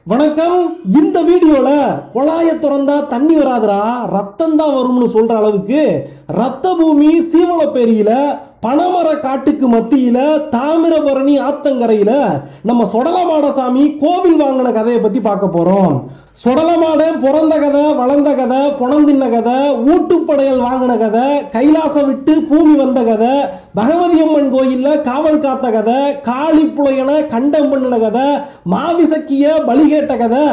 வணக்கம். இந்த வீடியோல குழாய திறந்தா தண்ணி வராதுரா, ரத்தம் தான் வரும்னு சொல்ற அளவுக்கு ரத்த பூமி சீவலப்பேரியில பனமர காட்டுக்கு மத்தியில தாமிரபரணி ஆத்தங்கரையில நம்ம சொடலமாடசாமி கோவில் வாங்கின கதையை பத்தி பார்க்க போறோம். சொடலமாட பிறந்த கதை, வளர்ந்த கதை, புணந்தின்ன கதை, ஊட்டுப்படையல் வாங்கின கதை, கைலாசம் விட்டு பூமி வந்த கதை, பகவதி அம்மன் கோயில்ல காவல் காத்த கதை, காளி புலையன கண்டம் பண்ணின கதை, மாவிசக்கிய பலி கேட்ட கதை,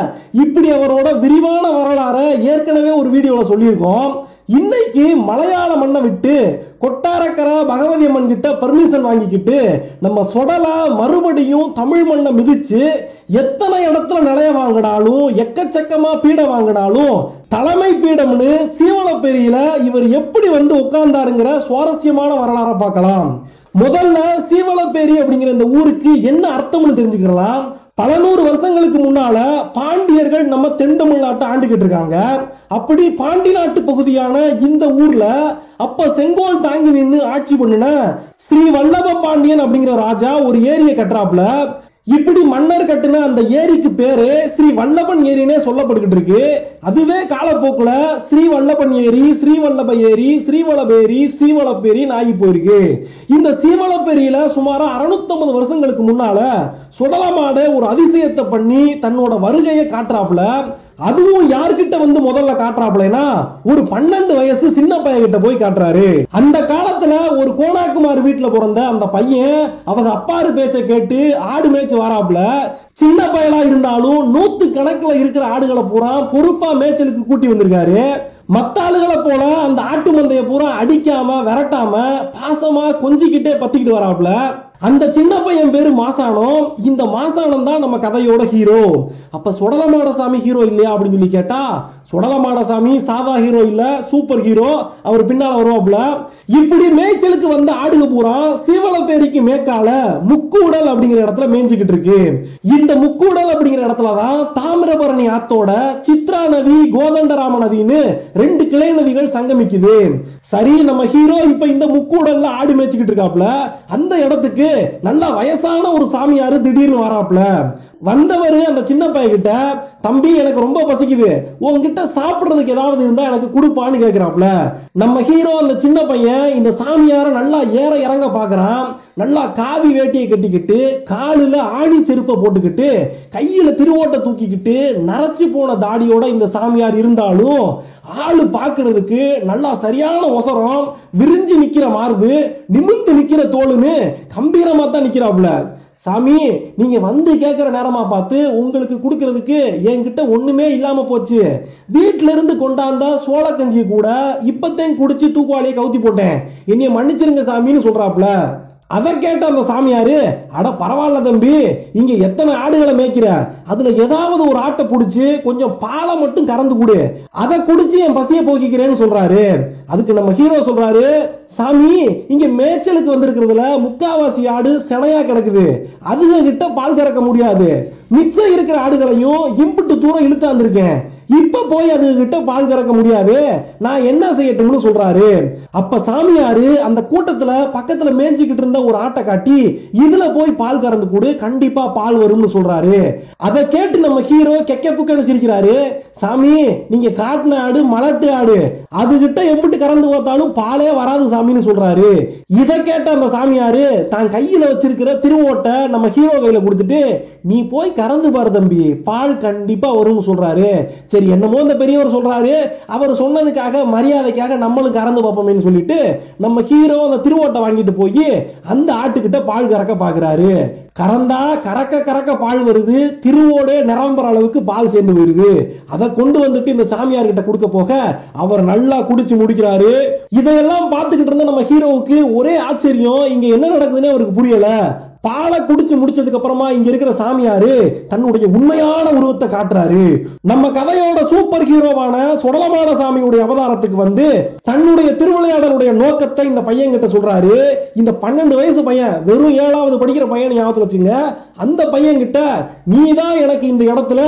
இப்படி அவரோட விரிவான வரலாறை ஏற்கனவே ஒரு வீடியோல சொல்லியிருக்கோம். இன்னைக்கு மலையாள மண்ணை விட்டு கொட்டாரக்கரை பகவதி அம்மன் கிட்ட பர்மிஷன் வாங்கிக்கிட்டு நம்ம சொடலா மறுபடியும் தமிழ் மண்ணை மிதிச்சு எத்தனை இடத்துல நிலைய வாங்கினாலும் எக்கச்சக்கமா பீடம் வாங்கினாலும் தலைமை பீடம்னு சீவலப்பேரியில இவர் எப்படி வந்து உட்கார்ந்தாருங்கிற சுவாரஸ்யமான வரலாறை பார்க்கலாம். முதல்ல சீவலப்பேரி அப்படிங்கிற இந்த ஊருக்கு என்ன அர்த்தம்னு தெரிஞ்சுக்கலாம். பல நூறு வருஷங்களுக்கு முன்னால பாண்டியர்கள் நம்ம தென் தமிழ்நாட்டை ஆண்டுகிட்டு இருக்காங்க. அப்படி பாண்டி நாட்டு பகுதியான இந்த ஊர்ல அப்ப செங்கோல் தாங்கி நின்று ஆட்சி பண்ணின ஸ்ரீ வல்லப பாண்டியன் அப்படிங்கிற ராஜா ஒரு ஏரியை கட்டுறாப்ல. இப்படி மன்னர் கட்டின அந்த ஏரிக்கு பேரு ஸ்ரீ வல்லபன் ஏரினே சொல்லப்பட்டுக்கிட்டு இருக்கு. அதுவே காலப்போக்குல ஸ்ரீ வல்லபன் ஏரி, ஸ்ரீவல்லப ஏரி, ஸ்ரீவலபேரி, சீவலப்பேரி ஆகி போயிருக்கு. இந்த சீவலப்பேரியில சுமார் 650 வருஷங்களுக்கு முன்னால சுடலமாட ஒரு அதிசயத்தை பண்ணி தன்னோட வருகையை காட்டுறாப்புல. அதுவும் யார்கிட்ட வந்து முதல்ல காட்டுறாப்லனா ஒரு 12 வயசு சின்ன பையன் கிட்ட போய் காட்டுறாரு. அந்த காலத்துல ஒரு கோனாக்குமார் வீட்டுல பிறந்த அந்த பையன் அவங்க அப்பாரு பேச்ச கேட்டு ஆடு மேய்ச்சி வராப்ல. சின்ன பயலா இருந்தாலும் 100 கணக்குல இருக்கிற ஆடுகளை பூரா பொறுப்பா மேய்ச்சலுக்கு கூட்டி வந்திருக்காரு. மத்த ஆளுகளை போல அந்த ஆட்டு மந்தைய பூரா அடிக்காம விரட்டாம பாசமா கொஞ்சிக்கிட்டே பத்திக்கிட்டு வராப்ல. அந்த சின்ன பையன் பேரு மாசானம். இந்த மாசானம் தான் நம்ம கதையோட ஹீரோ. அப்ப சொடலமாடசாமி ஹீரோ இல்லையா அப்படின்னு சொல்லி கேட்டா, சொடலமாடசாமி சாதா ஹீரோ இல்ல, சூப்பர் ஹீரோ. அவர் பின்னால வருவாப்ல. இப்படி மேய்ச்சலுக்கு வந்த ஆடுக பூரா சீவலப்பேரிக்கு மேற்கால முக்கூடல் அப்படிங்கிற இடத்துல மேய்ஞ்சிக்கிட்டு இருக்கு. இந்த முக்கூடல் அப்படிங்கிற இடத்துலதான் தாமிரபரணி ஆத்தோட சித்ரா நதி, கோதண்டராம நதின்னு 2 கிளை நதிகள் சங்கமிக்குது. சரி, நம்ம ஹீரோ இப்ப இந்த முக்கூடல்ல ஆடு மேய்ச்சிக்கிட்டு இருக்காப்ல. அந்த இடத்துக்கு நல்ல வயசான ஒரு சாமியாரு திடீர்னு வராப்ல. வந்தவர் அந்த சின்ன பையன் கிட்ட, தம்பி எனக்கு ரொம்ப பசிக்குது, உங்ககிட்ட சாப்பிடுறதுக்கு ஏதாவது இருந்தா எனக்கு கொடுப்பான்னு கேட்கிறாப்ல. நம்ம ஹீரோ அந்த சின்ன பையன் இந்த சாமியார நல்லா ஏற இறங்க பாக்குறான். நல்லா காவி வேட்டியை கட்டிக்கிட்டு, காலில் ஆணி செருப்பை போட்டுக்கிட்டு, கையில திருவோட்டை தூக்கிக்கிட்டு, நரைச்சு போன தாடியோட இந்த சாமியார் இருந்தாலும் ஆளு பாக்குறதுக்கு நல்லா சரியான ஒசரம், விரிஞ்சு நிக்கிற மார்பு, நிமிர்ந்து நிக்கிற தோலுன்னு கம்பீரமா தான் நிக்கிறாப்ல. சாமி, நீங்க வந்து கேட்கிற நேரமா பார்த்து உங்களுக்கு கொடுக்கறதுக்கு என்கிட்ட ஒண்ணுமே இல்லாம போச்சு. வீட்டுல இருந்து கொண்டாந்த சோள கஞ்சி கூட இப்பத்தையும் குடிச்சு தூக்குவாளியை கவுத்தி போட்டேன், என்னைய மன்னிச்சிருங்க சாமின்னு சொல்றாப்ல. அதை கேட்ட அந்த சாமியாரு, அட பரவாயில்ல தம்பி, இங்க எத்தனை ஆடுகளை மேய்க்கிற, அதுல ஏதாவது ஒரு ஆட்டை புடிச்சு கொஞ்சம் பாலை மட்டும் கறந்து கொடு, அதை குடிச்சு என் பசியை போக்கிக்கிறேன்னு சொல்றாரு. அதுக்கு நம்ம ஹீரோ சொல்றாரு, சாமி இங்க மேய்ச்சலுக்கு வந்திருக்கிறதுல முக்காவாசி ஆடு செனையா கிடக்குது, அதுக கிட்ட பால் கறக்க முடியாது, மிச்சம் இருக்கிற ஆடுகளையும் இம்புட்டு தூரம் இழுத்தாந்துருக்கேன், இப்ப போய் அது கிட்ட பால் கறக்க முடியாது, நான் என்ன செய்யட்டும்னு சொல்றாரு. அப்ப சாமியாரு அந்த கூட்டத்துல பக்கத்துல மேய்ஞ்சிக்கிட்டு இருந்த ஒரு ஆட்டை காட்டி, இதுல போய் பால் கறந்து கொடு, கண்டிப்பா பால் வரும்னு சொல்றாரு. அதை கேட்டு நம்ம ஹீரோ கெக்க புக்கன்னு சிரிக்கிறாரு. சாமி, நீங்க காட்டின ஆடு மலட்டு ஆடு, அதுகிட்ட எம்பிட்டு கறந்து பார்த்தாலும் பாலே வராது சாமின்னு சொல்றாரு. இதை கேட்ட அந்த சாமியாரு தான் கையில வச்சிருக்கிற திருவோட்டை நம்ம ஹீரோ கையில கொடுத்துட்டு, நீ போய் கறந்து பாரு தம்பி, பால் கண்டிப்பா வரும்னு சொல்றாரு. சரி, என்னமோ இந்த பெரியவர் சொல்றாரு, அவர் சொன்னதுக்காக மரியாதைக்காக நம்மளும் கறந்து பார்ப்போம்னு சொல்லிட்டு நம்ம ஹீரோ அந்த திருவோட்டை வாங்கிட்டு போய் அந்த ஆட்டுக்கிட்ட பால் கறக்க பாக்குறாரு. கறந்தா கறக்க கறக்க பால் வருது, திருவோட நிரம்புற அளவுக்கு பால் சேர்ந்து வருது. அதை கொண்டு வந்துட்டு இந்த சாமியார் கிட்ட கொடுக்க போக அவர் நல்லா குடிச்சு முடிக்கிறாரு. இதையெல்லாம் பார்த்துக்கிட்டு இருந்த நம்ம ஹீரோவுக்கு ஒரே ஆச்சரியம், இங்க என்ன நடக்குதுன்னு அவருக்கு புரியல. பாலை குடிச்சு முடிச்சதுக்கு அப்புறமா இங்க இருக்கிற சாமியாரு தன்னுடைய உண்மையான உருவத்தை காட்டுறாரு. நம்ம கதையோட சூப்பர் ஹீரோவான சொடலமாட சாமியுடைய அவதாரத்துக்கு வந்து தன்னுடைய திருவிளையாடலுடைய நோக்கத்தை இந்த பையன் கிட்ட சொல்றாரு. இந்த 12 வயசு பையன், வெறும் 7வது படிக்கிற பையன் ஞாபகத்துல வச்சுங்க. அந்த பையன் கிட்ட, நீதான் எனக்கு இந்த இடத்துல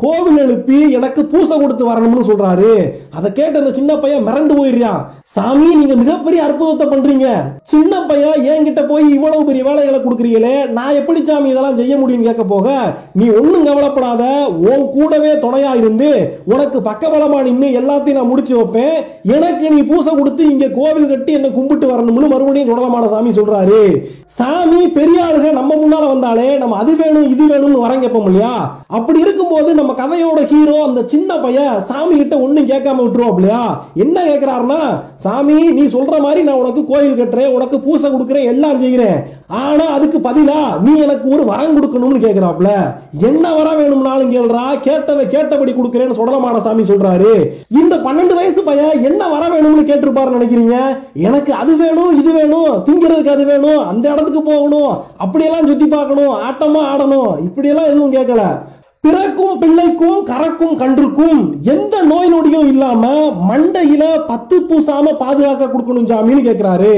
கோவில் எழுப்பி எனக்கு பூசை கொடுத்து வரணும்னு சொல்றாரு. அதை கேட்ட அந்த சின்ன பையன் மிரண்டு போயிடுறான். சாமி, நீங்க மிகப்பெரிய அற்புதத்தை பண்றீங்க, சின்ன பையன் என்கிட்ட போய் இவ்வளவு பெரிய வேலைகளை கொடுக்குறீங்களே, செய்றீங்களே, நான் எப்படி சாமி இதெல்லாம் செய்ய முடியும்னு கேட்க போக, நீ ஒண்ணும் கவலைப்படாத, உன் கூடவே துணையா இருந்து உனக்கு பக்கபலமா நின்னு எல்லாத்தையும் நான் முடிச்சு வைப்பேன், எனக்கு நீ பூசை கொடுத்து இங்க கோவில் கட்டி என்ன கும்பிட்டு வரணும்னு மறுபடியும் சுடலமான சாமி சொல்றாரு. சாமி பெரிய ஆளுக நம்ம முன்னால வந்தாலே நம்ம அது வேணும் இது வேணும்னு வரம் கேட்போம் இல்லையா? அப்படி இருக்கும்போது நம்ம கதையோட ஹீரோ அந்த சின்ன பையன் சாமி கிட்ட ஒண்ணும் கேட்காம விட்டுருவோம் இல்லையா? என்ன கேட்கிறாருன்னா, சாமி நீ சொல்ற மாதிரி நான் உனக்கு கோயில் கட்டுறேன், உனக்கு பூசை கொடுக்குறேன், எல்லாம் செய்கிறேன், ஆனா அதுக்கு பதிலா நீ எனக்கு ஒரு வரம் கொடுக்கணும்னு கேட்கிறாப்ல. என்ன வரம் வேணும்னாலும் கேள்றா, கேட்டதை கேட்டபடி கொடுக்குறேன்னு சுடலமான சாமி சொல்றாரு. இந்த 12 வயசு பையன் என்ன வரம் வேணும்னு கேட்டிருப்பாரு நினைக்கிறீங்க? எனக்கு அது வேணும் இது வேணும், திங்கிறதுக்கு அது வேணும், அந்த இடத்துக்கு போகணும், அப்படியெல்லாம் சுத்தி பார்க்கணும், ஆட்டமா ஆடணும், இப்படியெல்லாம் எதுவும் கேட்கல. பிறக்கும் பிள்ளைக்கும் கறக்கும் கன்றுக்கும் எந்த நோய் நொடியும் இல்லாம மண்டையில 10 பூசாம பாதுகாக்க கொடுக்கணும் சாமின்னு கேட்கிறாரு.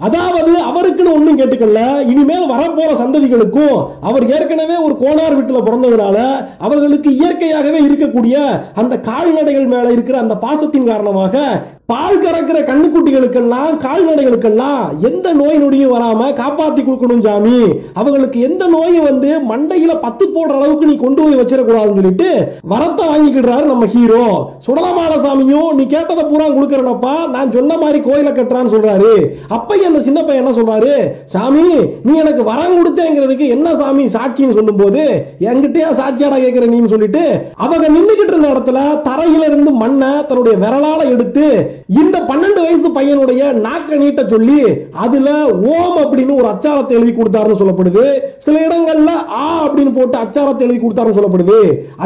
அதாவது அவருக்குன்னு ஒண்ணும் கேட்டுக்கல, இனிமேல் வரப்போற சந்ததிகளுக்கும் அவர் ஏற்கனவே ஒரு கோனார் வீட்டுல பிறந்ததுனால அவர்களுக்கு இயற்கையாகவே இருக்கக்கூடிய அந்த கால்நடைகள் மேல இருக்கிற அந்த பாசத்தின் காரணமாக பால் கறக்கிற கண்ணுக்குட்டிகளுக்கெல்லாம் கால்நடைகளுக்கெல்லாம் எந்த நோய் நொடியும் வராம காப்பாத்தி கொடுக்கணும் சாமி, அவங்களுக்கு எந்த நோயும் வந்து மண்டையில 10 போடுற அளவுக்கு நீ கொண்டு போய் வச்சிடக்கூடாதுன்னு சொல்லிட்டு வரத்தை வாங்கிக்கிடுறாரு நம்ம ஹீரோ. சுடலமான சாமியும் நீ கேட்டதை பூரா கொடுக்கறனப்பா, நான் சொன்ன மாதிரி கோயிலை கட்டுறான்னு சொல்றாரு. அப்ப அந்த சின்ன பையன் என்ன சொல்றாரு, சாமி நீ எனக்கு வரம் கொடுத்தேங்கிறதுக்கு என்ன சாமி சாட்சின்னு சொல்லும் போது, என்கிட்டயா சாட்சியாடா கேட்கிற நீன்னு சொல்லிட்டு அவங்க நின்னுகிட்டு இருந்த இடத்துல தரையில இருந்து மண்ணை தன்னுடைய விரலால எடுத்து இந்த 12 வயசு பையனுடைய நாக்க நீட்ட சொல்லி அதுல ஓம் அப்படின்னு ஒரு அச்சாரத்தை எழுதி கொடுத்தாருன்னு சொல்லப்படுது. சில இடங்கள்ல ஆ அப்படின்னு போட்டு அச்சாரத்தை எழுதி கொடுத்தாருன்னு சொல்லப்படுது.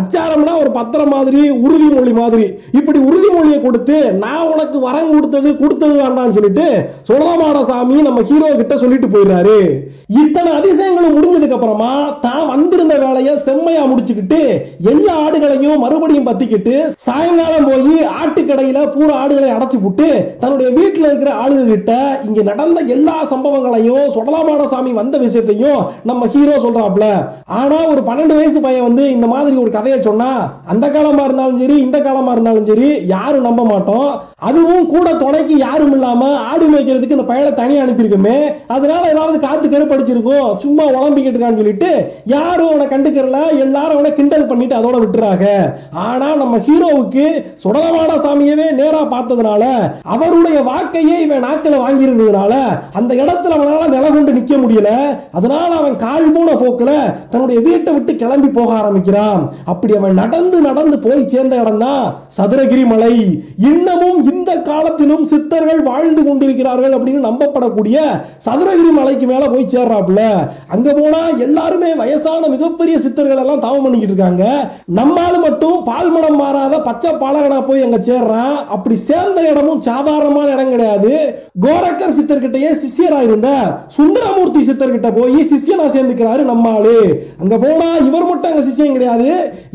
அச்சாரம்னா ஒரு பத்திரம் மாதிரி, உறுதிமொழி மாதிரி. இப்படி உறுதிமொழியை கொடுத்து நான் உனக்கு வரம் கொடுத்தது வேண்டாம்னு சொல்லிட்டு சுடலமான சாமி நம்ம ஹீரோ கிட்ட சொல்லிட்டு போயிடுறாரு. இத்தனை அதிசயங்களும் முடிஞ்சதுக்கு அப்புறமா தான் வந்திருந்த வேலையை செம்மையா முடிச்சுக்கிட்டு எல்லா ஆடுகளையும் மறுபடியும் பத்திக்கிட்டு சாயங்காலம் போய் ஆட்டுக்கடையில பூரா ஆடுகளை அடைச்சு போட்டு தன்னுடைய வீட்டில் இருக்கிற ஆளுங்க கிட்ட இங்க நடந்த எல்லா சம்பவங்களையும் சுடலமான சாமி வந்த விஷயத்தையும் நம்ம ஹீரோ சொல்றாப்ல. ஆனா ஒரு 12 வயசு பையன் வந்து இந்த மாதிரி ஒரு கதையை சொன்னா அந்த காலமா இருந்தாலும் சரி இந்த காலமா இருந்தாலும் சரி யாரும் நம்ப மாட்டோம். அதுவும் கூட துணைக்கு யாரும் இல்லாம ஆடு மேய்க்கிறதுக்கு இந்த பயலை தனியா அனுப்பியிருக்குமே, அதனால ஏதாவது காத்து கருப்படிச்சிருக்கும், சும்மா உழம்பிக்கிட்டு இருக்கான்னு சொல்லிட்டு யாரும் அவனை கண்டுக்கிறல, எல்லாரும் அவனை கிண்டல் பண்ணிட்டு அதோட விட்டுறாங்க. ஆனா நம்ம ஹீரோவுக்கு சுடலமான சாமியவே நேரா பார்த்ததுனால அவருடைய வாக்கையே இவன் நாக்கில வாங்கி இருந்ததுனால அந்த இடத்துல அவனால நில கொண்டு நிக்க முடியல. அதனால அவன் கால் மூட போக்குல தன்னுடைய வீட்டை விட்டு கிளம்பி போக ஆரம்பிக்கிறான். அப்படி அவன் நடந்து நடந்து போய் சேர்ந்த இடம் தான் சதுரகிரி மலை. இன்னமும் இந்த காலத்திலும் சித்தர்கள் வாழ்ந்து கொண்டிருக்கிறார்கள் அப்படின்னு நம்பப்படக்கூடிய சதுரகிரி மலைக்கு மேல போய் சேர்றாப்புல. அங்க போனா எல்லாருமே வயசான மிகப்பெரிய சித்தர்கள் எல்லாம் தவம் பண்ணிக்கிட்டு இருக்காங்க. நம்மால மட்டும் பால் மனம் மாறாத பச்சை பாலகனா போய் அங்க சேர்றான். அப்படி சேர்ந்த இடமும் சாதாரணமான இடம் கிடையாது. கோரக்கர் சித்தர்கிட்டயே சிஷியரா இருந்த சுந்தரமூர்த்தி சித்தர்கிட்ட போய் சிஷியனா சேர்ந்துக்கிறாரு நம்மாளு. அங்க போனா இவர் மட்டும் அங்க சிஷியன் கிடையாது,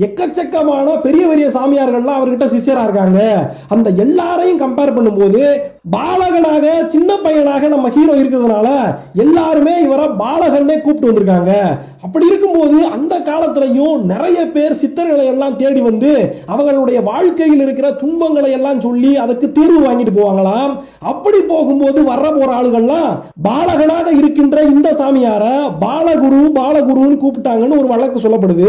எக்கச்சக்கமான பெரிய பெரிய சாமியார்கள்லாம் அவர்கிட்ட சிஷியரா இருக்காங்க. அந்த எல்லாரையும் கம்பேர் பண்ணும்போது பாலகனாக சின்ன பையனாக நம்ம ஹீரோ இருக்கிறதுனால எல்லாருமே இவரை பாலகன்னே கூப்பிட்டு வந்திருக்காங்க. அப்படி இருக்கும்போது அந்த காலத்திலையும் நிறைய பேர் சித்தர்களை எல்லாம் தேடி வந்து அவங்களுடைய வாழ்க்கையில் இருக்கிற துன்பங்களை எல்லாம் சொல்லி அதுக்கு தீர்வு வாங்கிட்டு போவாங்களாம். அப்படி போகும்போது வர்ற போற ஆளுகள்லாம் பாலகனாக இருக்கின்ற இந்த சாமியார பாலகுரு பாலகுருன்னு கூப்பிட்டாங்கன்னு ஒரு வழக்கு சொல்லப்படுது.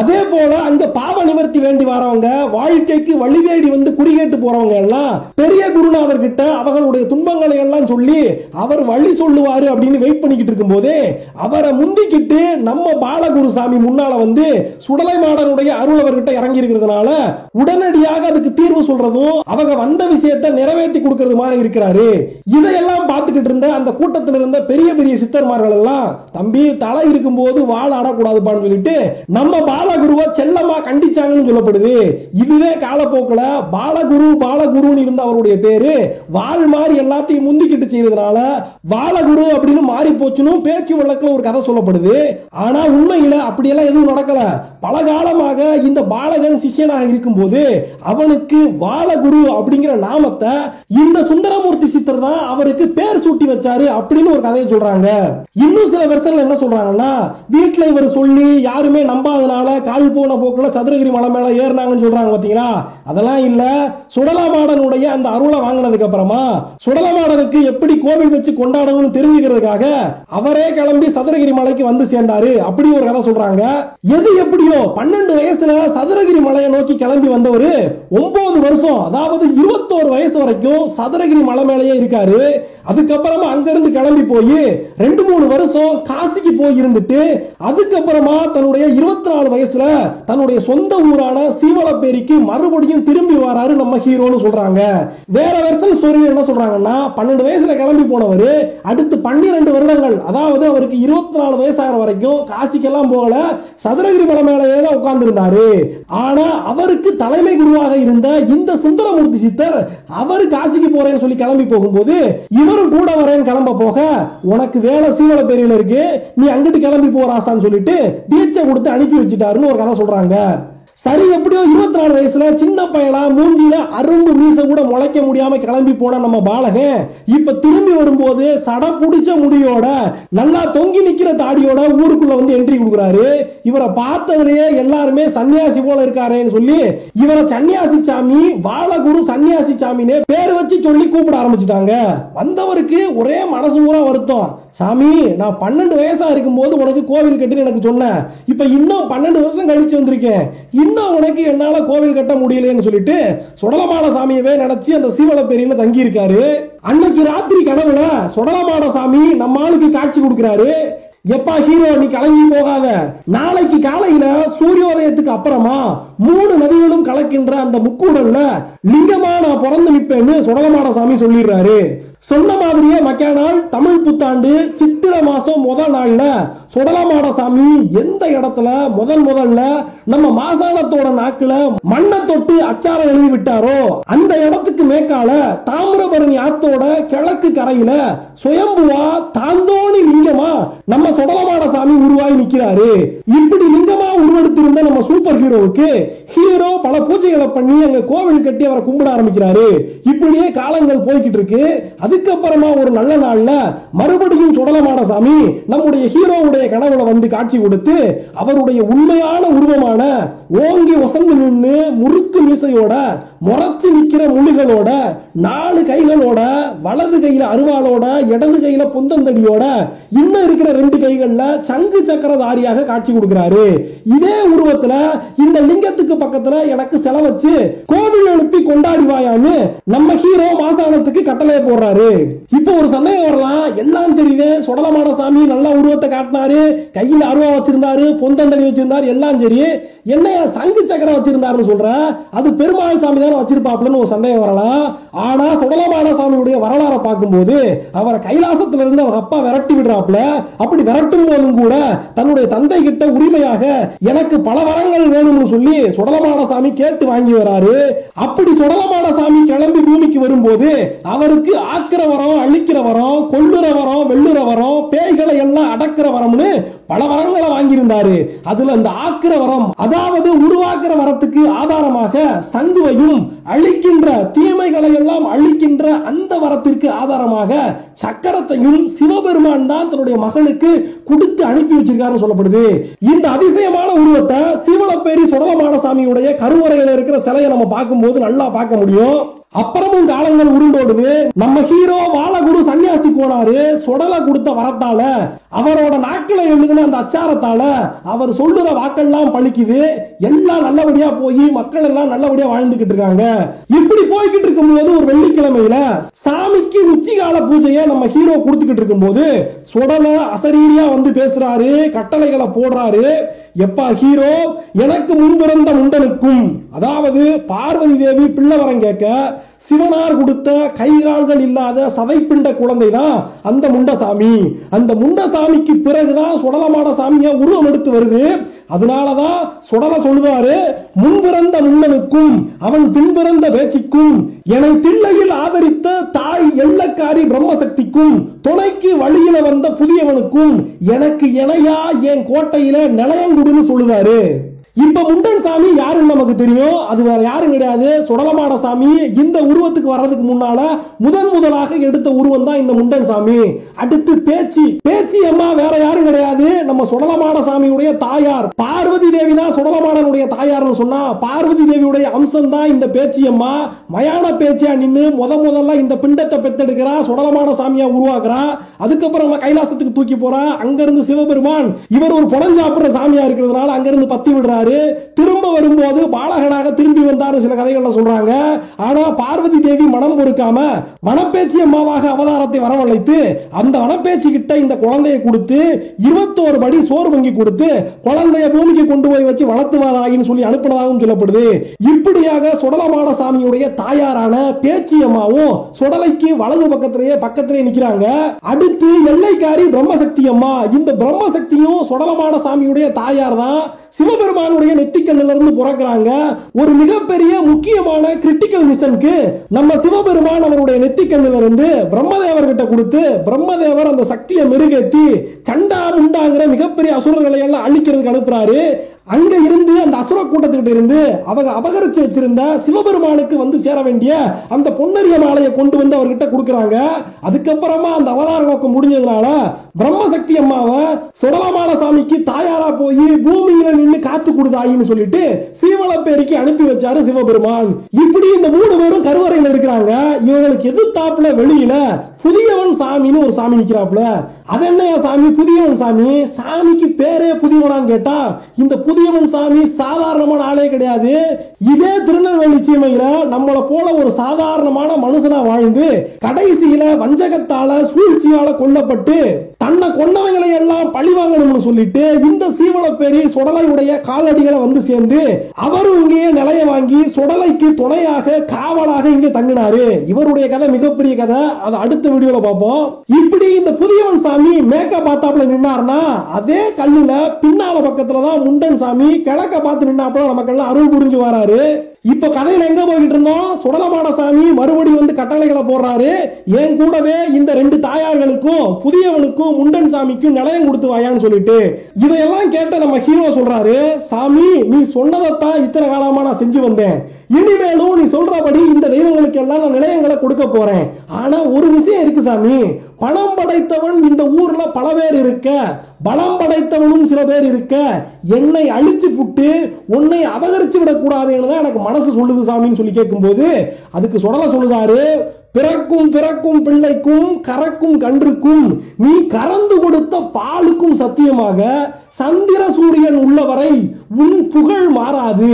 அதே போல அங்க பாவ நிவர்த்தி வேண்டி வரவங்க, வாழ்க்கைக்கு வழி தேடி வந்து குறிகேட்டு போறவங்க எல்லாம் பெரிய குருநாதர் கிட்ட அவர்களுடைய துன்பங்களை எல்லாம் சொல்லி அவர் வழி சொல்லுவாரு அப்படின்னு வெயிட் பண்ணிக்கிட்டு இருக்கும் போதே அவரை முந்திக்கிட்டு நம்ம பாலகுரு சாமி முன்னால வந்து சுடலைமாடனுடைய அருள் அவர்கிட்ட இறங்கி இருக்கிறதுனால உடனடியாக அதுக்கு தீர்வு சொல்றதும் அவங்க வந்த விஷயத்தை நிறைவேற்றி கொடுக்கிறது மாதிரி இருக்கிறாரு. இதையெல்லாம் பார்த்துக்கிட்டு இருந்த அந்த கூட்டத்தில் இருந்த பெரிய பெரிய சித்தர்மார்கள் எல்லாம், தம்பி தலை இருக்கும் போது வாழ ஆடக்கூடாதுப்பான்னு சொல்லிட்டு நம்ம பாலகுருவை செல்லமா கண்டிச்சாங்கன்னு சொல்லப்படுது. இதுவே காலப்போக்கில் பாலகுரு பாலகுருன்னு இருந்த அவருடைய பேரு வாள் மாதிரி எல்லாத்தையும் முந்திக்கிட்டு செய்யறதுனால பாலகுரு அப்படின்னு மாறி போச்சுன்னு பேச்சு வழக்குல ஒரு கதை சொல்லப்படுது. ஆனா உண்மையில அப்படியெல்லாம் எதுவும் நடக்கல. பல காலமாக இந்த பாலகன் சிஷ்யனாக இருக்கும்போது அவனுக்கு பாலகுரு அப்படிங்கிற நாமத்தை இந்த சுந்தரமூர்த்தி சித்தர் தான் அவருக்கு பேர் சூட்டி வச்சாரு அப்படின்னு ஒரு கதையை சொல்றாங்க. இன்னும் சில வருஷங்கள் என்ன சொல்றாங்கன்னா, வீட்டுல இவர் சொல்லி யாருமே நம்பாதனால கால் போன போக்குல சதுரகிரி சதுரகிரி மலை மேல ஏறினாங்கன்னு சொல்றாங்க பாத்தீங்களா, அதெல்லாம் இல்ல. சுடலமாடனுடைய அந்த அருளை வாங்கினதுக்கு அப்புறமா சுடலமாடனுக்கு எப்படி கோவில் வச்சு கொண்டாடணும்னு தெரிஞ்சுக்கிறதுக்காக அவரே கிளம்பி சதுரகிரி மலைக்கு வந்து சேர்ந்தாரு அப்படி ஒரு கதை சொல்றாங்க. எது எப்படியோ 12 வயசுல சதுரகிரி மலையை நோக்கி கிளம்பி வந்தவர் 9 வருஷம், அதாவது 21 வயசு வரைக்கும் சதுரகிரி மலை மேலேயே இருக்காரு. அதுக்கப்புறமா அங்கிருந்து கிளம்பி போய் 2-3 வருஷம் காசிக்கு போய் இருந்துட்டு அதுக்கப்புறமா தன்னுடைய 24 வயசுல தன்னுடைய சொந்த ஊரான சீவலப்பேரிக்கு மறுபடியும் திரும்பி வராரு நம்ம ஹீரோன்னு சொல்றாங்க. வேற வெர்ஷன் ஸ்டோரியில என்ன சொல்றாங்கன்னா 12 வயசுல கிளம்பி போனவர் அடுத்து 12 வருடங்கள், அதாவது அவருக்கு 24 வயசாகிற வரைக்கும் காசிக்கெல்லாம் போகல, சதுரகிரி மலை மேலேயே தான் உட்கார்ந்து இருந்தாரு. ஆனா அவருக்கு தலைமை குருவாக இருந்த இந்த சுந்தரமூர்த்தி சித்தர் அவர் காசிக்கு போறேன்னு சொல்லி கிளம்பி போகும்போது இவரும் கூட வரேன்னு கிளம்ப போக, உனக்கு வேலை சீவலப்பேரியில இருக்கு, நீ அங்கிட்டு கிளம்பி போறாசான்னு சொல்லிட்டு தீட்சை கொடுத்து அனுப்பி வச்சுட்டாருன்னு ஒரு கதை சொல்றாங்க. சரி, எப்படியோ 24 வயசுல சின்ன பையலா மூஞ்சில அரும்பு மீச கூட முளைக்க முடியாம கிளம்பி போன நம்ம பாலகன் இப்ப திரும்பி வரும்போது சட புடிச்ச முடியோட நல்லா தொங்கி நிக்கிற தாடியோட ஊருக்குள்ள வந்து என்ட்ரி கொடுக்குறாரு. இவரை பார்த்ததுலயே எல்லாருமே சன்னியாசி போல இருக்காருன்னு சொல்லி இவரை சன்னியாசி சாமி, வாழகுரு சன்னியாசி சாமின்னு பேர் வச்சு சொல்லி கூப்பிட ஆரம்பிச்சுட்டாங்க. வந்தவருக்கு ஒரே மனசு பூரா வருத்தம். சாமி, நான் 12 வயசா இருக்கும் போது உனக்கு கோவில் கட்டுன்னு எனக்கு சொன்னேன், இப்ப இன்னும் 12 வருஷம் கழிச்சு வந்திருக்கேன், இன்னும் உனக்கு என்னால கோவில் கட்ட முடியலன்னு சொல்லிட்டு சுடலமாட சாமியவே நினைச்சு அந்த சீவலப்பேரியில தங்கி இருக்காரு. அன்னைக்கு ராத்திரி கனவுல சுடலமாட சாமி நம்ம ஆளுக்கு காட்சி கொடுக்கிறாரு. எப்பா ஹீரோ, நீ கிளம்பி போகாத, நாளைக்கு காலையில சூரியோதயத்துக்கு அப்புறமா 3 நதிகளும் கலக்கின்ற அந்த முக்கூடல்ல லிங்கமா நான் பிறந்து நிப்பேன்னு சுடலமாட சாமி சொல்லிடுறாரு. சொன்ன மாதிரியே மக்காநாள் தமிழ் புத்தாண்டு சித்திரை மாசம் முதல் நாள்ல சுடலமாட சாமி எந்த இடத்துல முதல்ல நம்ம மாசாணத்தோட நாக்குல மண்ணை தொட்டு அச்சாரம் எழுதி விட்டாரோ அந்த இடத்துக்கு மேற்கால தாமிரபரணி ஆத்தோட கிழக்கு கரையில சுயம்புவா தாந்தோணி லிங்கமா நம்ம சுடலமாட சாமி உருவாகி நிக்கிறாரு. இப்படி லிங்கமா உருவெடுத்திருந்த நம்ம சூப்பர் ஹீரோவுக்கு ஹீரோ பல பூஜைகளை பண்ணி அங்க கோவில் கட்டி அவரை கும்பிட ஆரம்பிக்கிறாரு. இப்படியே காலங்கள் போய்கிட்டு இருக்கு. அதுக்கப்புறமா ஒரு நல்ல நாள்ல மறுபடியும் சுடலமாட சாமி நம்முடைய ஹீரோவுடைய கனவுல வந்து காட்சி கொடுத்து அவருடைய உண்மையான உருவமான ஓங்கி ஒசந்து நின்று முறுக்கு மீசையோட முறைச்சு நிக்கிற முனிகளோட 4 கைகளோட வலது கையில அருவாளோட இடது கையில பொந்தந்தடியோட இன்னும் இருக்கிற 2 கைகள்ல சங்கு சக்கரதாரியாக காட்சி கொடுக்கிறாரு. இதே உருவத்துல இந்த லிங்கத்துக்கு பக்கத்துல எனக்கு செல வச்சு கோவில் எழுப்பி கொண்டாடிவாயான்னு நம்ம ஹீரோ மாசாணத்துக்கு கட்டளை போடுறாரு. இப்ப ஒரு சந்தேகம் வரலாம், எல்லாம் தெரியுது, சுடலமாட சாமி நல்ல உருவத்தை காட்டினாரு, கையில அருவா வச்சிருந்தாரு, பொந்தந்தடி வச்சிருந்தாரு, எல்லாம் சரி, என்னைய சங்கு சக்கரம் வச்சிருந்தாருன்னு சொல்ற, அது பெருமாள் சாமி தானே வச்சிருப்பாப்லன்னு ஒரு சந்தேகம் வரலாம். ஆனா சுடலமாட சாமியுடைய வரலாறை பார்க்கும்போது அவரை கைலாசத்துல இருந்து அவங்க அப்பா விரட்டி விடுறாப்ல. அப்படி விரட்டும் போதும் கூட தன்னுடைய தந்தை கிட்ட உரிமையாக எனக்கு பல வரங்கள் வேணும்னு சொல்லி சுடலமாட சாமி கேட்டு வாங்கி வராரு. அப்படி சுடலமாட சாமி கிளம்பி பூமிக்கு வரும்போது அவருக்கு ஆக்கிர வரம், அழிக்கிற வரம், கொள்ளுற வரம், வெள்ளுற வரம், பேய்களை எல்லாம் அடக்கிற வரம்னு பல வரங்களை வாங்கியிருந்தாரு. அதுல அந்த ஆக்கிர வரம், அதாவது உருவாக்குற வரத்துக்கு ஆதாரமாக சங்குவையும் அழிக்கின்ற தீமைகளை எல்லாம் அழிக்கின்ற அந்த வரத்திற்கு ஆதாரமாக சக்கரத்தையும் சிவபெருமான் தான் தன்னுடைய மகனுக்கு கொடுத்து அனுப்பி வச்சிருக்காருன்னு சொல்லப்படுது. இந்த அதிசயமான உருவத்தை சீவலப்பேரி சுடலமாட சாமியுடைய கருவறையில இருக்கிற சிலையை நம்ம பார்க்கும்போது நல்லா பார்க்க முடியும். அப்புறமும் காலங்கள் உருண்டோடுது. நம்ம ஹீரோ வாழகுரு சன்னியாசி போனாரு. சுடலை கொடுத்த வரத்தால அவரோட நாட்களை எழுதின அந்த அச்சாரத்தால அவர் சொல்லுற வாக்கெல்லாம் பழிக்குது. எல்லாம் நல்லபடியா போய் மக்கள் எல்லாம் நல்லபடியா வாழ்ந்துகிட்டு இருக்காங்க. இப்படி போய்கிட்டு இருக்கும் போது ஒரு வெள்ளிக்கிழமையில சாமிக்கு உச்சிகால பூஜையை நம்ம ஹீரோ கொடுத்துக்கிட்டு இருக்கும் போது சுடலை அசரீரியா வந்து பேசுறாரு, கட்டளைகளை போடுறாரு. எப்பா ஹீரோ, எனக்கு முன்பிறந்த முண்டனுக்கும், அதாவது பார்வதி தேவி பிள்ளவரம் கேட்க சிவனார் கொடுத்த கைகால்கள் இல்லாத சதைப்பிண்ட குழந்தை தான் அந்த முண்டசாமி. அந்த முண்டசாமிக்கு பிறகுதான் சுடலமாட சாமியா உருவம் எடுத்து வருது. அதனாலதான் சுடல சொல்லுவாரு, முன்பிறந்த முன்னனுக்கும் அவன் பின்பிறந்த பேச்சிக்கும் என்னை தில்லையில் ஆதரித்த தாய் எல்லக்காரி பிரம்மசக்திக்கும் துணைக்கு வழியில வந்த புதியவனுக்கும் எனக்கு இணையா என் கோட்டையில நிலையங்குடுன்னு சொல்லுவாரு. இப்ப முண்டன் சாமி யாருன்னு நமக்கு தெரியும். அது வேற யாரும் கிடையாது, சுடலமாட சாமி. இந்த உருவத்துக்கு வர்றதுக்கு முன்னால முதலாக எடுத்த உருவம் தான் இந்த முண்டன் சாமி. அடுத்து பேச்சி அம்மா வேற யாரும் கிடையாது, நம்ம சுடலமாட சாமியுடைய தாயார் பார்வதி தேவி தான் சுடலமாடனுடைய தாயார்னு சொன்னா பார்வதி தேவியுடைய அம்சம் தான் இந்த பேச்சி அம்மா. மயான பேச்சியா நின்னு முதல்ல இந்த பிண்டத்தை பெத்தெடுக்கிறா, சுடலமாட சாமியா உருவாக்குறா. அதுக்கப்புறம் கைலாசத்துக்கு தூக்கி போறா. அங்கிருந்து சிவபெருமான் இவர் ஒரு புடஞ்சாப்புற சாமியா இருக்கிறதுனால அங்கிருந்து பத்தி விடுறாரு. திரும்ப வரும்போது பாலகனாக திரும்பி வந்தாரு சில கதைகள்ல சொல்றாங்க. ஆனா பார்வதி தேவி மனம் பொறுக்காம வனப்பேச்சி அம்மாவாக அவதாரத்தை வரவழைத்து அந்த வனப்பேச்சி கிட்ட இந்த குழந்தையை கொடுத்து 21 படி சோறு வங்கி கொடுத்து குழந்தைய பூமிக்கு கொண்டு போய் வச்சு வளர்த்துவாராயின்னு சொல்லி அனுப்பினதாகவும் சொல்லப்படுது. இப்படியாக சுடலமாட சாமியுடைய தாயாரான பேச்சி அம்மாவும் சுடலைக்கு வலது பக்கத்திலேயே நிக்கிறாங்க. அடுத்து எல்லைக்காரி பிரம்மசக்தி அம்மா. இந்த பிரம்மசக்தியும் சுடலமாட சாமியுடைய தாயார் தான். சிவபெருமானுடைய நெத்திக்கண்ணில இருந்து பிறக்கிறாங்க. ஒரு மிகப்பெரிய முக்கியமான கிரிட்டிக்கல் மிஷனுக்கு நம்ம சிவபெருமான் அவருடைய நெத்திக்கண்ணில இருந்து பிரம்மதேவர் கிட்ட கொடுத்து பிரம்மதேவர் அந்த சக்தியை மெருகேத்தி சண்டா முண்டாங்கிற மிகப்பெரிய அசுரர்களை எல்லாம் அழிக்கிறதுக்கு அனுப்புறாரு. அங்க இருந்து அந்த அசுர கூட்டத்துக்கிட்ட இருந்து அவங்க அபகரிச்சு வச்சிருந்த சிவபெருமானுக்கு வந்து சேர வேண்டிய அந்த பொன்னரிய மாலையை கொண்டு வந்து அவர்கிட்ட கொடுக்கறாங்க. அதுக்கப்புறமா அந்த அவதார நோக்கம் முடிஞ்சதுனால பிரம்மசக்தி அம்மாவை சுடலமாட சாமிக்கு தாயாரா போய் பூமியில நின்று காத்து கொடுதாயின்னு சொல்லிட்டு சீவலப்பேரிக்கு அனுப்பி வச்சாரு சிவபெருமான். இப்படி இந்த 3 பேரும் கருவறையில் இருக்கிறாங்க. இவங்களுக்கு எதிர்த்தாப்புல வெளியில புதியவன் சாமின்னு ஒரு சாமி நிக்கிறாப்ல. அது என்னையா சாமி புதியவன் சாமி? சாமிக்கு பேரே புதியவனான்னு கேட்டா இந்த புதியவன் சாமி சாதாரணமான ஆளே கிடையாது. இதே திருநெல்வேலி சீமையில நம்மள போல ஒரு சாதாரணமான மனுஷனா வாழ்ந்து கடைசியில வஞ்சகத்தால சூழ்ச்சியால கொல்லப்பட்டு தன்னை கொன்னவங்களை எல்லாம் பழி வாங்கணும்னு சொல்லிட்டு இந்த சீவலப்பேரி சுடலையுடைய காலடிகளை வந்து சேர்ந்து அவரும் இங்கேயே நிலைய வாங்கி சுடலைக்கு துணையாக காவலாக இங்கே தங்கினாரு. இவருடைய கதை மிகப்பெரிய கதை, அதை அடுத்த வீடியோல பார்ப்போம். இப்படி இந்த புதியவன் சாமி மேக்க பார்த்தாப்புல நின்னார்னா அதே கல்லுல பின்னால பக்கத்துல தான் முண்டன் சாமி கிழக்க பார்த்து நின்னாப்புல நமக்கெல்லாம் அருள் புரிஞ்சு வராரு. இப்ப கதையில எங்க போயிட்டு இருந்தோம்? சுடலமாட சாமி மறுபடியும் வந்து கட்டளைகளை போடுறாரு. என் கூடவே இந்த 2 தாயார்களுக்கும் புதியவனுக்கும் முண்டன் சாமிக்கும் நிலையம் கொடுத்து வாயான்னு சொல்லிட்டு இதையெல்லாம் கேட்ட நம்ம ஹீரோ சொல்றாரு, சாமி நீ சொன்னதைத்தான் இத்தனை காலமா நான் செஞ்சு வந்தேன். இனிமேலும் நீ சொல்றபடி இந்த தெய்வங்களுக்கு எல்லாம் நான் நிலையங்களை கொடுக்க போறேன். ஆனா ஒரு விஷயம் இருக்கு சாமி, பணம் படைத்தவன் இந்த ஊர்ல பல பேர் இருக்க, பலம் படைத்தவனும் சில பேர் இருக்க, என்னை அழிச்சு புட்டு உன்னை அபகரிச்சு விடக்கூடாதுன்னு தான் எனக்கு மனசு சொல்லுது சாமின்னு சொல்லி கேட்கும் போது அதுக்கு சுடலை சொல்லுதாரு, பிறக்கும் பிள்ளைக்கும் கறக்கும் கன்றுக்கும் நீ கறந்து கொடுத்த பாலுக்கும் சத்தியமாக சந்திர சூரியன் உள்ளவரை உன் புகழ் மாறாது,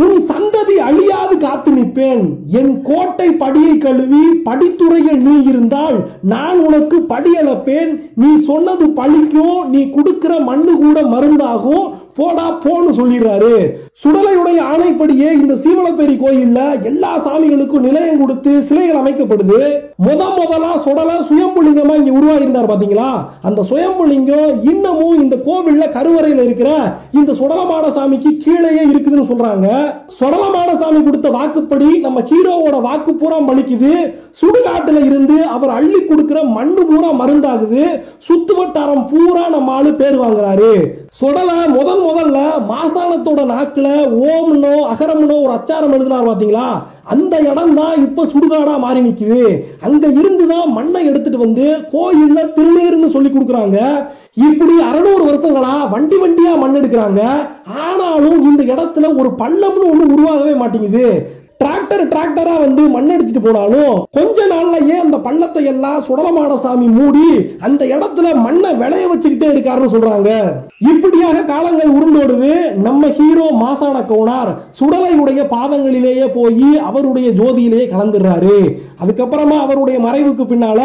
உன் சந்ததி அழியாது காத்து நிற்பேன். என் கோட்டை படியை கழுவி படித்துறையில் நீ இருந்தால் நான் உனக்கு படியளப்பேன். நீ சொன்னது பழிக்கும், நீ கொடுக்கிற மண்ணு கூட மருந்தாகும், போடா போன்னு சொல்லிடுறாரு. சுடலையுடைய ஆணைப்படியே இந்த சீவலப்பேரி கோயில்ல எல்லா சாமிகளுக்கும் நிலையம் கொடுத்து சிலைகள் அமைக்கப்படுது. முதலா சுடலை சுயம்புலிங்கமா இங்க உருவாயிருந்தார் பாத்தீங்களா? அந்த சுயம்புலிங்கம் இன்னமும் இந்த கோவில்ல கருவறையில் இருக்கிற இந்த சுடலமாட சாமிக்கு கீழேயே இருக்குதுன்னு சொல்றாங்க. சுடலமாட சாமி கொடுத்த வாக்குப்படி நம்ம ஹீரோவோட வாக்கு பூரா பலிக்குது. சுடுகாட்டுல இருந்து அவர் அள்ளி கொடுக்கிற மண்ணு பூரா மருந்தாகுது. சுத்து வட்டாரம் பூரா நம்ம ஆளு பேர் வாங்குறாரு. சுடலை முதல்ல மாசாணத்தோட நாக்குல ஓம்னோ அகரம்னோ ஒரு அச்சாரம் எழுதினார் பாத்தீங்களா? அந்த இடம் தான் இப்ப சுடுகாடா மாறி நிக்குது. அங்க இருந்துதான் மண்ணை எடுத்துட்டு வந்து கோயில்ல திருநீர்னு சொல்லி கொடுக்கறாங்க. இப்படி 600 வருஷங்களா வண்டியா மண் எடுக்கிறாங்க. ஆனாலும் இந்த இடத்துல ஒரு பள்ளம்னு ஒண்ணு உருவாகவே மாட்டேங்குது. டிராக்டரா வந்து மண் அடிச்சுட்டு போனாலும் கொஞ்ச நாள்லயே அந்த பள்ளத்தை எல்லாம் சுடலமாட சாமி மூடி அந்த இடத்துல மண்ணை விளைய வச்சுக்கிட்டே இருக்காருன்னு சொல்றாங்க. இப்படியாக காலங்கள் உருண்டோடுது. நம்ம ஹீரோ மாசான கவுனார் சுடலையுடைய பாதங்களிலேயே போய் அவருடைய ஜோதியிலேயே கலந்துடுறாரு. அதுக்கப்புறமா அவருடைய மறைவுக்கு பின்னால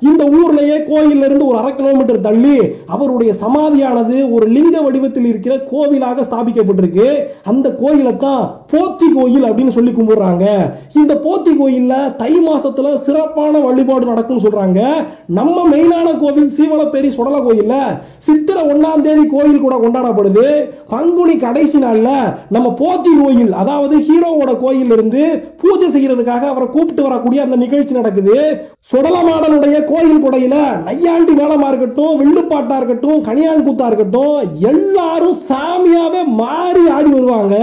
இந்த ஊர்லயே கோயில்ல இருந்து ஒரு 1/2 கிலோமீட்டர் தள்ளி அவருடைய சமாதியானது ஒரு லிங்க வடிவத்தில் இருக்கிற கோவிலாக ஸ்தாபிக்கப்பட்டிருக்கு. அந்த கோயிலை தான் போத்தி கோயில் அப்படின்னு சொல்லி கும்பிடுறாங்க. இந்த போத்தி கோயில்ல தை மாசத்துல சிறப்பான வழிபாடு நடக்கும் சொல்றாங்க. நம்ம மெயினான கோவில் சீவலப்பேரி சுடலை கோயில்ல சித்திரை 1ஆம் தேதி கோவில் கோயில் கூட கொண்டாடப்படுது. பங்குனி கடைசி நாள்ல நம்ம போத்தி கோயில், அதாவது ஹீரோவோட கோயில் இருந்து பூஜை செய்யறதுக்காக அவரை கூப்பிட்டு வரக்கூடிய அந்த நிகழ்ச்சி நடக்குது. சுடலமாடனுடைய கோயில் கொடையில நையாண்டி மேளமா இருக்கட்டும், வில்லுப்பாட்டா இருக்கட்டும், கணியான் கூத்தா இருக்கட்டும், எல்லாரும் சாமியாவே மாறி ஆடி வருவாங்க.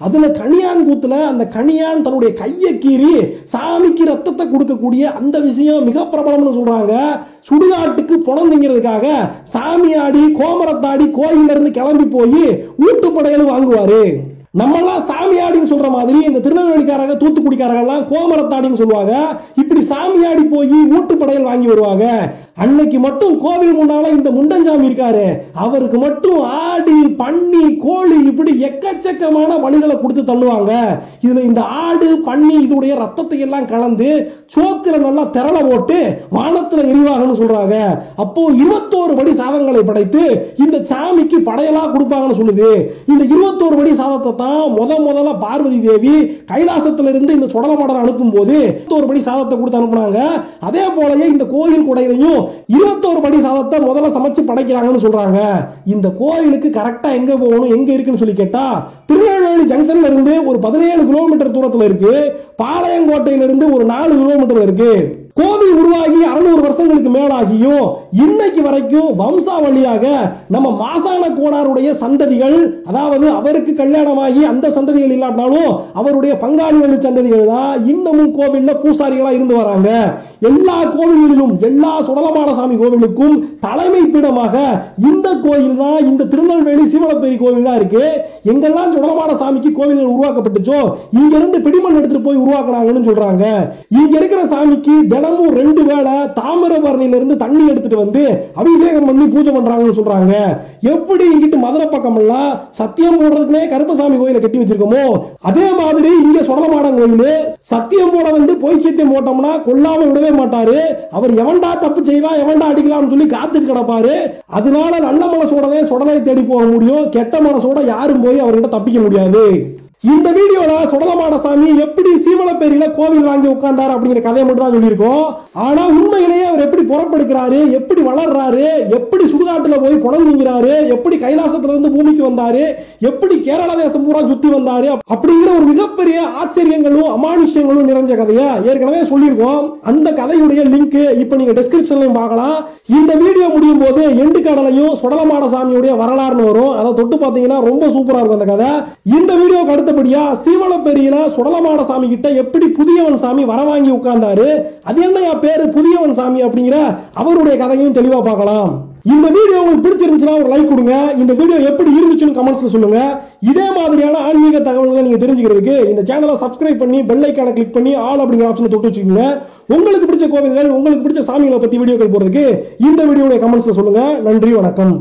அதுல கணியான் கூத்துல அந்த கணியான் தன்னுடைய கையை கீறி சாமிக்கு ரத்தத்தை கொடுக்கக்கூடிய அந்த விஷயம் மிக பிரபலம்னு சொல்றாங்க. சுடுகாட்டுக்கு பணம் திங்கிறதுக்காக சாமியாடி கோமரத்தாடி கோயில இருந்து கிளம்பி போய் ஊட்டுப்படையலும் வாங்குவாரு. நம்மெல்லாம் சாமியாடின்னு சொல்ற மாதிரி இந்த திருநெல்வேலிக்காரங்க தூத்துக்குடிக்காரங்க எல்லாம் கோமரத்தாடின்னு சொல்லுவாங்க. இப்படி சாமியாடி போய் ஊட்டுப்படையல் வாங்கி வருவாங்க. அன்னைக்கு மட்டும் கோவில் முன்னால இந்த முண்டஞ்சாமி இருக்காரு, அவருக்கு மட்டும் ஆடு பன்னி கோழி இப்படி எக்கச்சக்கமான வழிகளை கொடுத்து தள்ளுவாங்க. இதுல இந்த ஆடு பன்னி இதோடைய ரத்தத்தை எல்லாம் கலந்து சோத்துல நல்லா திரள போட்டு வானத்துல எரிவாங்கன்னு சொல்றாங்க. அப்போ 21 படி சாதங்களை படைத்து இந்த சாமிக்கு படையலா கொடுப்பாங்கன்னு சொல்லுது. இந்த 21 படி சாதத்தை தான் முதல்ல பார்வதி தேவி கைலாசத்துல இருந்து இந்த சுடலமாடன் அனுப்பும் போது 21 படி சாதத்தை கொடுத்து அனுப்புனாங்க. அதே போலயே இந்த கோயில் கொடையிலையும் 21 படி சாதத்தை முதல்ல சமைச்சு படைக்கிறாங்கன்னு சொல்றாங்க. இந்த கோயிலுக்கு கரெக்டா எங்க போகணும், எங்க இருக்குன்னு சொல்லி கேட்டா, திருநெல்வேலி ஜங்ஷன்ல இருந்து ஒரு 17 கிலோமீட்டர் தூரத்துல இருக்கு. பாளையங்கோட்டையில இருந்து ஒரு 4 கிலோமீட்டர் இருக்கு. கோவில் உருவாகி 600 வருஷங்களுக்கு மேலாகியும் இன்னைக்கு வரைக்கும் வம்சாவளியாக நம்ம மாசான கோடாருடைய சந்ததிகள், அதாவது அவருக்கு கல்யாணமாகி அந்த சந்ததிகள் இல்லாட்டாலும் அவருடைய பங்காளி வழி சந்ததிகள் தான் இன்னமும் கோவில்ல பூசாரிகளா இருந்து வராங்க. எல்லா கோவில்களிலும், எல்லா சுடலமாட சாமி கோவிலுக்கும் தலைமை பீடமாக இந்த கோயில் தான், இந்த திருநெல்வேலி சீவலப்பேரி கோவில் தான் இருக்கு. எங்கெல்லாம் சுடலமாட சாமிக்கு கோவில்கள் உருவாக்கப்பட்டுச்சோ இங்க இருந்து பிடிமண் எடுத்துட்டு போய் உருவாக்குனாங்கன்னு சொல்றாங்க. இங்க இருக்கிற சாமிக்கு தினமும் 2 வேளை தாமிரபரணியில இருந்து தண்ணி எடுத்துட்டு வந்து அபிஷேகம் பண்ணி பூஜை பண்றாங்கன்னு சொல்றாங்க. எப்படி இங்கிட்டு மதுரை பக்கம் எல்லாம் சத்தியம் போடுறதுக்குனே கருப்பசாமி கோயிலை கட்டி வச்சிருக்கோமோ அதே மாதிரி இங்க சுடலமாடன் கோயில் சத்தியம் போட வந்து பொய் சத்தியம் போட்டோம்னா கொல்லாம விடவே மாட்டாரு. அவர் எவன்டா தப்பு செய்வான், எவன்டா அடிக்கலாம்னு சொல்லி காத்துட்டு கிடப்பாரு. அதனால நல்ல மனசோடவே சுடலை தேடி போக முடியும், கெட்ட மனசோட யாரும் போய் அவர்கிட்ட தப்பிக்க முடியாது. இந்த வீடியோல சுடலமாட சாமி எப்படி சீவலப்பேரியில கோவில் வாங்கி உட்கார்ந்தாரு அப்படிங்கிற கதையை மட்டும் தான் சொல்லியிருக்கோம். ஆனா உண்மையிலேயே அவர் எப்படி புறப்படுக்கிறாரு, எப்படி வளர்றாரு, எப்படி சுடுகாட்டுல போய் புடங்குங்கிறாரு, எப்படி கைலாசத்துல இருந்து பூமிக்கு வந்தாரு, எப்படி கேரள தேசம் பூரா சுத்தி வந்தாரு அப்படிங்கிற ஒரு மிகப்பெரிய ஆச்சரியங்களும் அமானுஷ்யங்களும் நிறைஞ்ச கதையை ஏற்கனவே சொல்லியிருக்கோம். அந்த கதையுடைய லிங்க் இப்ப நீங்க டிஸ்கிரிப்ஷன்லயும் பார்க்கலாம். இந்த வீடியோ முடியும் போது எண்டு கடலையும் சுடலமாட சாமியுடைய வரலாறுன்னு வரும். அதை தொட்டு பாத்தீங்கன்னா ரொம்ப சூப்பரா இருக்கும் அந்த கதை. இந்த வீடியோ அடுத்தபடியா சீவலப்பேரியில சுடலமாட சாமி கிட்ட எப்படி புதியவன் சாமி வர வாங்கி உட்கார்ந்தாரு, அது என்ன பேரு புதியவன் சாமி அப்படிங்கிற அவருடைய கதையும் தெளிவா பார்க்கலாம். இந்த வீடியோ உங்களுக்கு பிடிச்சிருந்துச்சுன்னா ஒரு லைக் கொடுங்க. இந்த வீடியோ எப்படி இருந்துச்சுன்னு கமெண்ட்ஸ்ல சொல்லுங்க. இதே மாதிரியான ஆன்மீக தகவல்களை நீங்க தெரிஞ்சுக்கிறதுக்கு இந்த சேனலை சப்ஸ்கிரைப் பண்ணி பெல் ஐகானை கிளிக் பண்ணி ஆல் அப்படிங்கிற ஆப்ஷனை தொட்டு வச்சுக்கோங்க. உங்களுக்கு பிடிச்ச கோவில்கள், உங்களுக்கு பிடிச்ச சாமிகளை பத்தி வீடியோக்கள் போறதுக்கு இந்த வீடியோட கமெண்ட்ஸ்ல சொல்லுங்க. நன்றி, வணக்கம்.